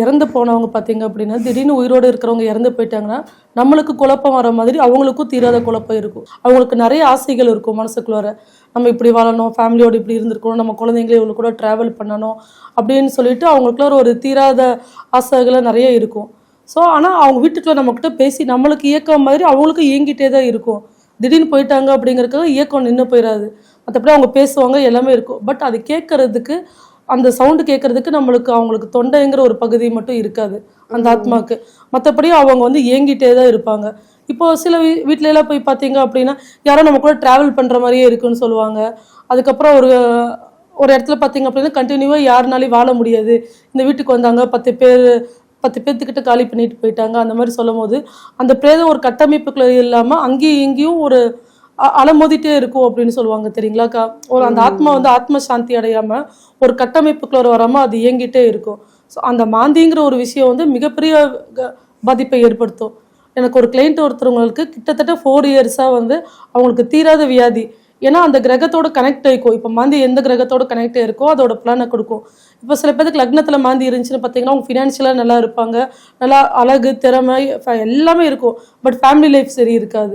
இறந்து போனவங்க பார்த்தீங்க அப்படின்னா, திடீர்னு உயிரோடு இருக்கிறவங்க இறந்து போயிட்டாங்கன்னா, நம்மளுக்கு குழப்பம் வர மாதிரி அவங்களுக்கும் தீராத குழப்பம் இருக்கும். அவங்களுக்கு நெறைய ஆசைகள் இருக்கும் மனசுக்குள்ளார. நம்ம இப்படி வாழணும், ஃபேமிலியோட இப்படி இருந்திருக்கணும், நம்ம குழந்தைங்கள இவங்க கூட ட்ராவல் பண்ணணும் அப்படின்னு சொல்லிட்டு அவங்களுக்குள்ள ஒரு தீராத ஆசைகள் நெறைய இருக்கும். ஸோ ஆனா அவங்க வீட்டுக்குள்ள நம்மகிட்ட பேசி நம்மளுக்கு இயக்கம் மாதிரி அவங்களுக்கும் இயங்கிட்டே தான் இருக்கும். திடீர்னு போயிட்டாங்க அப்படிங்கிறதுக்காக இயக்கம் நின்னு போயிறாது. மத்தபடி அவங்க பேசுவாங்க, எல்லாமே இருக்கும். பட் அது கேட்கறதுக்கு அந்த சவுண்டு கேட்கறதுக்கு நம்மளுக்கு அவங்களுக்கு தொண்டைங்கிற ஒரு பகுதி மட்டும் இருக்காது அந்த ஆத்மாக்கு. மற்றபடி அவங்க வந்து ஏங்கிட்டே தான் இருப்பாங்க. இப்போ சில வீட்ல எல்லாம் போய் பார்த்தீங்க அப்படின்னா, யாரோ நம்ம கூட ட்ராவல் பண்ணுற மாதிரியே இருக்குன்னு சொல்லுவாங்க. அதுக்கப்புறம் ஒரு ஒரு இடத்துல பார்த்தீங்க அப்படின்னா, கண்டினியூவாக யாருனாலையும் வாழ முடியாது. இந்த வீட்டுக்கு வந்தாங்க 10 பேர் 10 பேத்துக்கிட்ட காலி பண்ணிட்டு போயிட்டாங்க. அந்த மாதிரி சொல்லும்போது, அந்த பிரேதம் ஒரு கட்டமைப்புக்குள்ள இல்லாமல் அங்கேயும் இங்கேயும் ஒரு அலமோதிட்டே இருக்கும் அப்படின்னு சொல்லுவாங்க தெரியுங்களாக்கா. ஒரு அந்த ஆத்மா வந்து ஆத்ம சாந்தி அடையாம ஒரு கட்டமைப்புக்குள்ள வராம அது இயங்கிட்டே இருக்கும். ஸோ அந்த மாந்திங்கிற ஒரு விஷயம் வந்து மிகப்பெரிய பாதிப்பை ஏற்படுத்தும். எனக்கு ஒரு கிளைண்ட் ஒருத்தவங்களுக்கு கிட்டத்தட்ட 4 இயர்ஸாக வந்து அவங்களுக்கு தீராத வியாதி. ஏன்னா அந்த கிரகத்தோட கனெக்ட் ஆகிக்கும். இப்போ மாந்தி எந்த கிரகத்தோட கனெக்ட் ஆயிருக்கோ அதோட பலனை கொடுக்கும். இப்போ சில பேருக்கு லக்னத்தில் மாந்தி இருந்துச்சுன்னு பார்த்தீங்கன்னா அவங்க ஃபினான்ஷியலாக நல்லா இருப்பாங்க, நல்லா அழகு திறமை எல்லாமே இருக்கும். பட் ஃபேமிலி லைஃப் சரி இருக்காது.